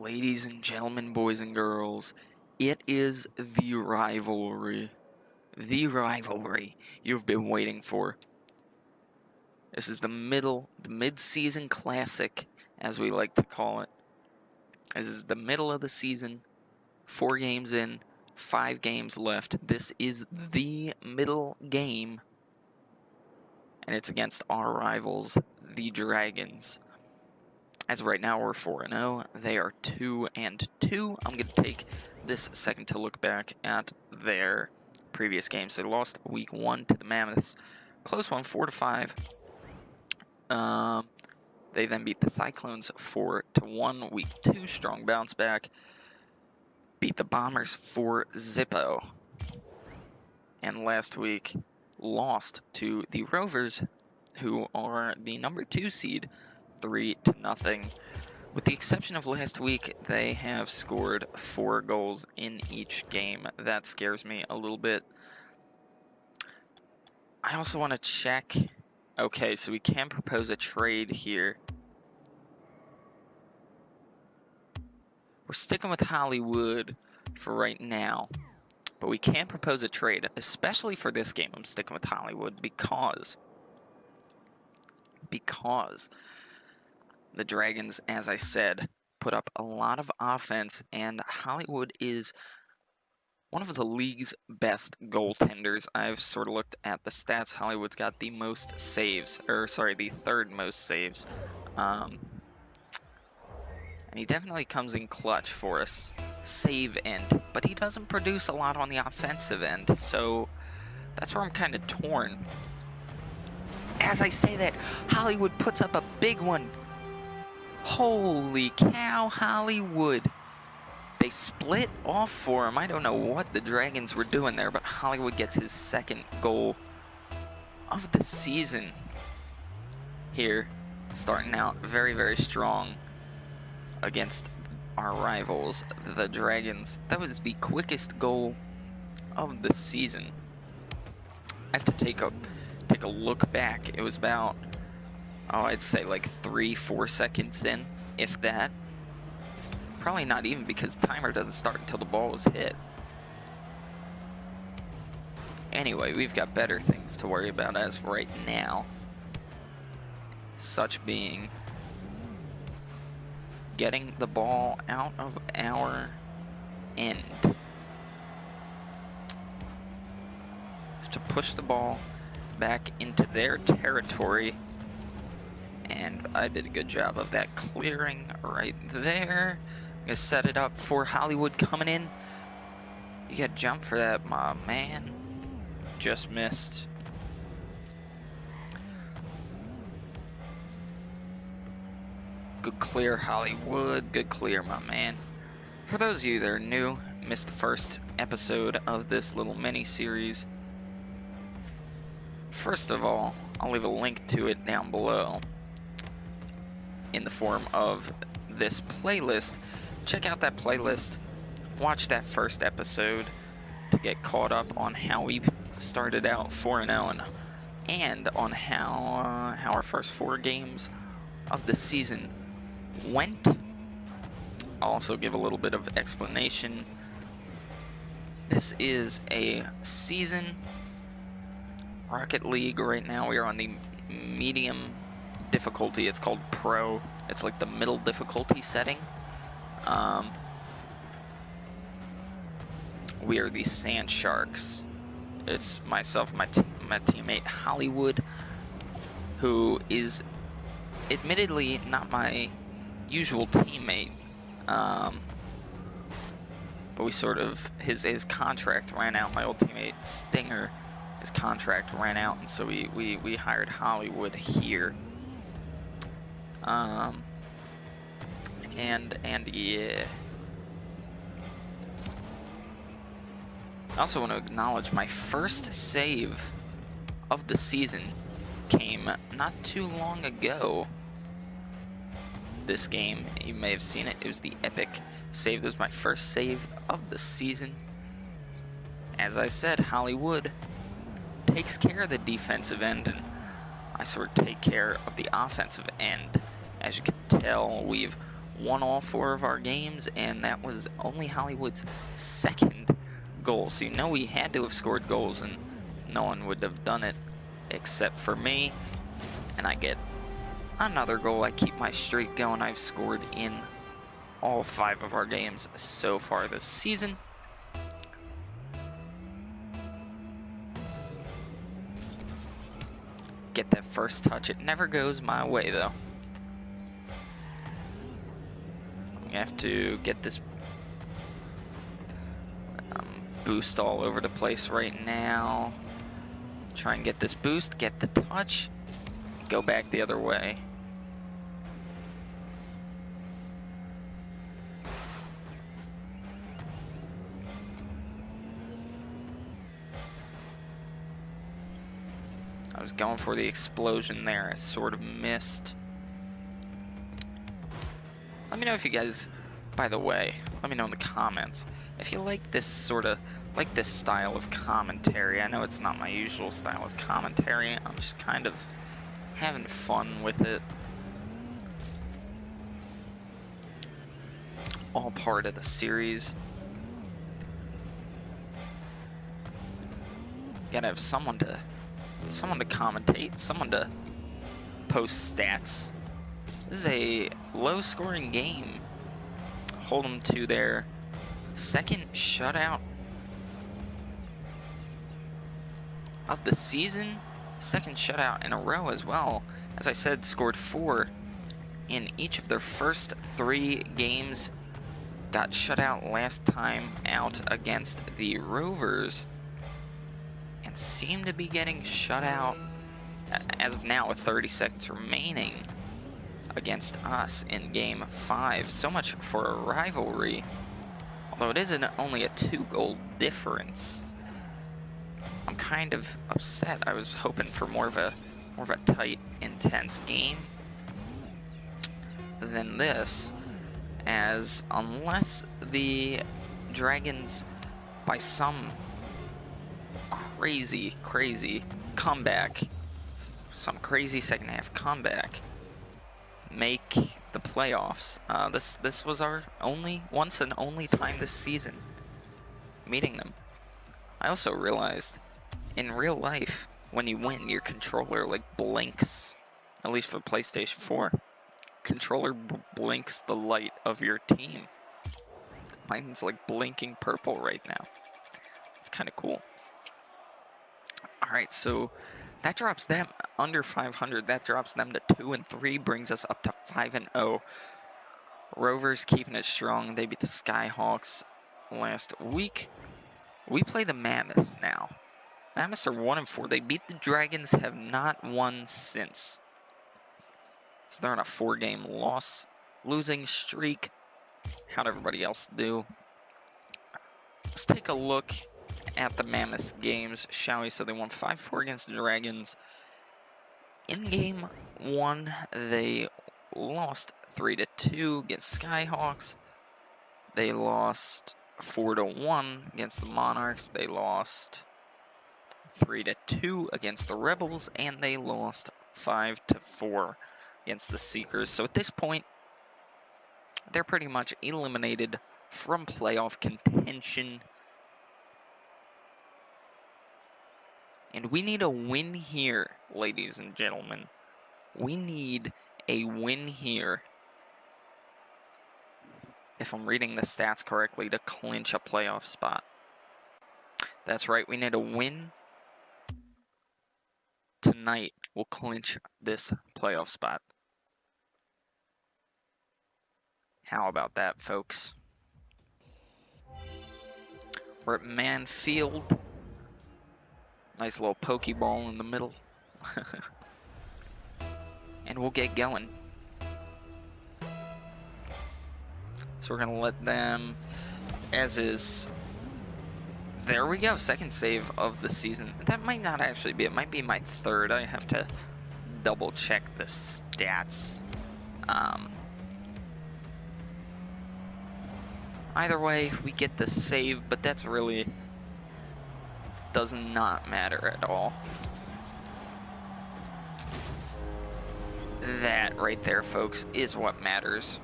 Ladies and gentlemen, boys and girls, it is the rivalry. The rivalry you've been waiting for. This is the mid-season classic, as we like to call it. This is the middle of the season, 4 games in, 5 games left. This is the middle game, and it's against our rivals, the Dragons. As of right now, we're 4-0. They are 2-2. I'm going to take this second to look back at their previous games. They lost week 1 to the Mammoths. Close one, 4-5. They then beat the Cyclones 4-1. Week 2, strong bounce back. Beat the Bombers 4-0. And last week, lost to the Rovers, who are the number 2 seed, 3-0. With the exception of last week, they have scored 4 goals in each game. That scares me a little bit. I also want to check. Okay, so we can propose a trade here. We're sticking with Hollywood for right now, but we can propose a trade, especially for this game. I'm sticking with Hollywood because the Dragons, as I said, put up a lot of offense, and Hollywood is one of the league's best goaltenders. I've sort of looked at the stats. Hollywood's got the most saves, the third most saves. And he definitely comes in clutch for us, save end, but he doesn't produce a lot on the offensive end, so that's where I'm kind of torn. As I say that, Hollywood puts up a big one. Holy cow, Hollywood. They split off for him. I don't know what the Dragons were doing there, but Hollywood gets his second goal of the season here, starting out very, very strong against our rivals, the Dragons. That was the quickest goal of the season. I have to take a look back. It was about, I'd say like 3-4 seconds in, if that. Probably not even, because the timer doesn't start until the ball was hit. Anyway, we've got better things to worry about as of right now. Such being getting the ball out of our end. To push the ball back into their territory. And I did a good job of that clearing right there. I'm gonna set it up for Hollywood coming in. You gotta jump for that, my man. Just missed. Good clear, Hollywood. Good clear, my man. For those of you that are new, missed the first episode of this little mini-series. First of all, I'll leave a link to it down below in the form of this playlist. Check out that playlist, watch that first episode to get caught up on how we started out 4-0 and on how our first 4 games of the season went. I'll also give a little bit of explanation. This is a season Rocket League. Right now we are on the medium difficulty. It's called Pro. It's like the middle difficulty setting. We are the Sandsharks. It's myself, my teammate Hollywood, who is admittedly not my usual teammate. But we sort of, his contract ran out. My old teammate Stinger, his contract ran out, and so we hired Hollywood here. And yeah. I also want to acknowledge my first save of the season came not too long ago. This game, you may have seen it. It was the epic save. That was my first save of the season. As I said, Hollywood takes care of the defensive end, and I sort of take care of the offensive end. As you can tell, we've won all 4 of our games, and that was only Hollywood's second goal. So you know he had to have scored goals, and no one would have done it except for me. And I get another goal. I keep my streak going. I've scored in all 5 of our games so far this season. Get that first touch. It never goes my way, though. We have to get this boost all over the place right now. Try and get this boost, get the touch, go back the other way. I was going for the explosion there. I sort of missed. Let me know if you guys, by the way, let me know in the comments if you like this style of commentary. I know it's not my usual style of commentary. I'm just kind of having fun with it. All part of the series. Gotta have someone to commentate, someone to post stats. This is a low-scoring game. Hold them to their second shutout of the season, second shutout in a row as well. As I said, scored 4 in each of their first 3 games. Got shut out last time out against the Rovers, and seem to be getting shut out as of now with 30 seconds remaining against us in game 5. So much for a rivalry, although it isn't only a 2-goal difference. I'm kind of upset. I was hoping for more of a tight, intense game than this, as unless the Dragons, by some crazy comeback, some crazy second half comeback, make the playoffs. This was our once and only time this season meeting them. I also realized in real life, when you win, your controller like blinks, at least for PlayStation 4. Controller blinks the light of your team. Mine's like blinking purple right now. It's kind of cool. Alright, so that drops them under 500. That drops them to 2-3, brings us up to 5-0. Rovers keeping it strong. They beat the Skyhawks last week. We play the Mammoths now. Mammoths are 1-4. They beat the Dragons, have not won since. So they're on a 4-game losing streak. How'd everybody else do? Let's take a look at the Mammoths games, shall we? So they won 5-4 against the Dragons. In game 1, they lost 3-2 against Skyhawks. They lost 4-1 against the Monarchs. They lost 3-2 against the Rebels, and they lost 5-4 against the Seekers. So at this point, they're pretty much eliminated from playoff contention. And we need a win here, ladies and gentlemen. We need a win here, if I'm reading the stats correctly, to clinch a playoff spot. That's right, we need a win tonight. Will clinch this playoff spot. How about that, folks? We're at Man Field. Nice little pokeball in the middle. And we'll get going. So we're going to let them, as is. There we go, second save of the season. That might not actually be, it might be my third. I have to double check the stats. Either way, we get the save, but that's really does not matter at all. That right there, folks, is what matters.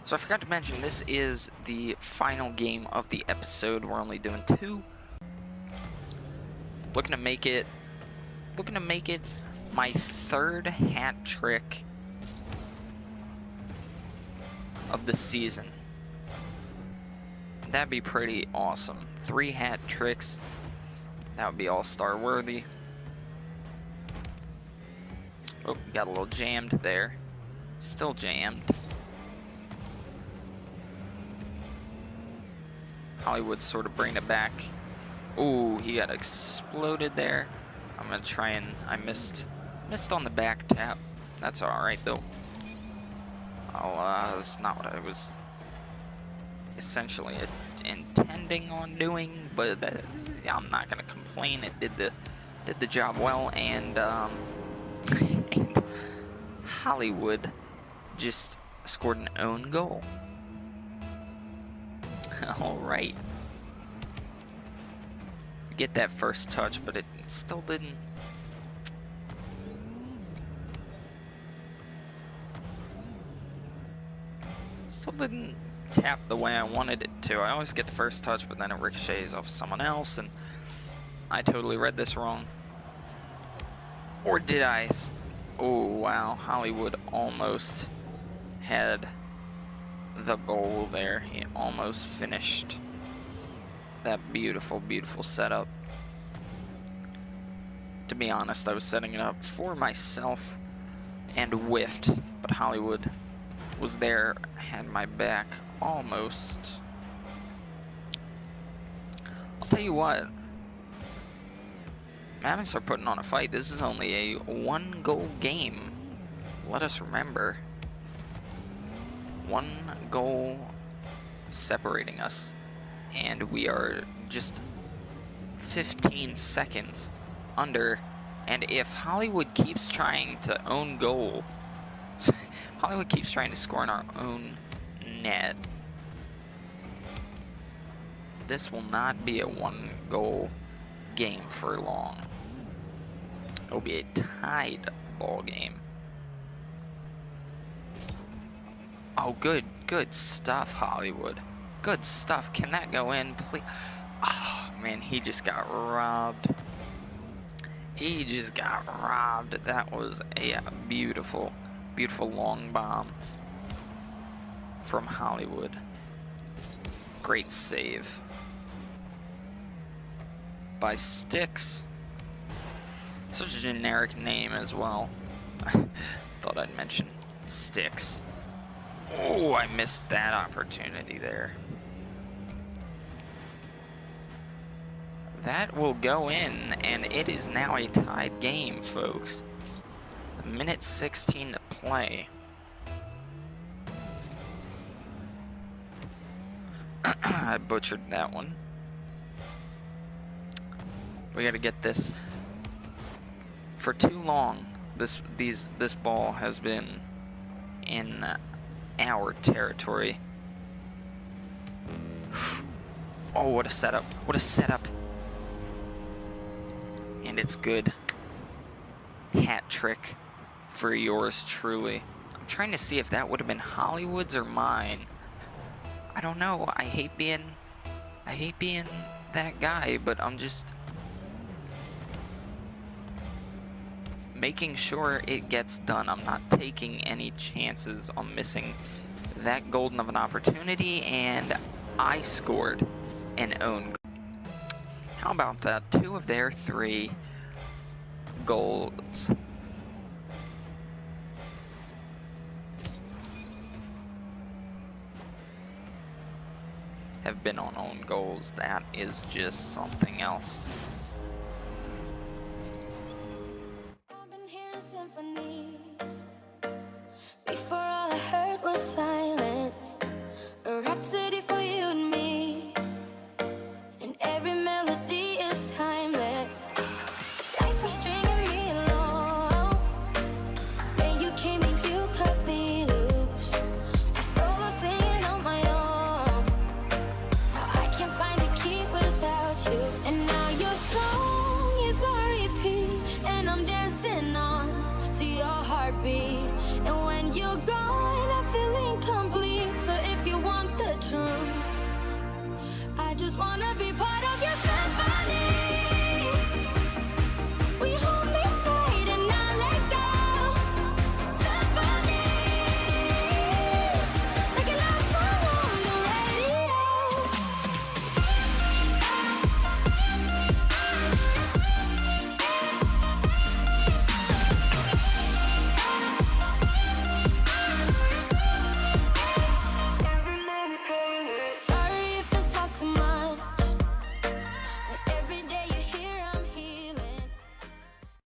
So I forgot to mention, this is the final game of the episode. We're only doing 2. Looking to make it my 3rd hat trick of the season. That'd be pretty awesome. 3 hat tricks. That would be all-star worthy. Oh, got a little jammed there. Still jammed. Hollywood sort of bringing it back. Ooh, he got exploded there. I'm gonna try and I missed on the back tap. That's all right though. That's not what I was essentially intending on doing, but I'm not gonna complain. It did the job well, and and Hollywood just scored an own goal. All right. Get that first touch, but it still didn't. Still didn't tap the way I wanted it to. I always get the first touch, but then it ricochets off someone else, and I totally read this wrong. Or did I? Oh, wow. Hollywood almost had the goal there. He almost finished that beautiful, beautiful setup. To be honest, I was setting it up for myself and whiffed, but Hollywood was there, had my back almost. I'll tell you what, Mammoths are putting on a fight. This is only a 1-goal game. Let us remember. 1 goal separating us, and we are just 15 seconds under. And if Hollywood keeps trying to own goal, Hollywood keeps trying to score in our own net, this will not be a 1-goal game for long. It'll be a tied ball game. Oh, good stuff, Hollywood. Good stuff. Can that go in, please? Oh, man, he just got robbed. He just got robbed. That was a beautiful, beautiful long bomb from Hollywood. Great save by Sticks. Such a generic name as well. Thought I'd mention Sticks. Oh, I missed that opportunity there. That will go in, and it is now a tied game, folks. A minute 16 to play. I butchered that one. We gotta get this. For too long, this ball has been in our territory. Oh, what a setup. What a setup. And it's good. Hat trick for yours truly. I'm trying to see if that would have been Hollywood's or mine. I don't know. I hate being that guy, but I'm just making sure it gets done. I'm not taking any chances on missing that golden of an opportunity, and I scored an own goal. How about that? 2 of their 3 goals. Have been on own goals. That is just something else. I've been hearing symphonies. Before all I heard was silence. A rhapsody for you and me. And every melody is timeless. Life was stringing me along. Then you came and you cut me loose. I'm solo singing on my own. Now I can't find a key without you. And now your song is on repeat, and I'm dancing on to your heartbeat.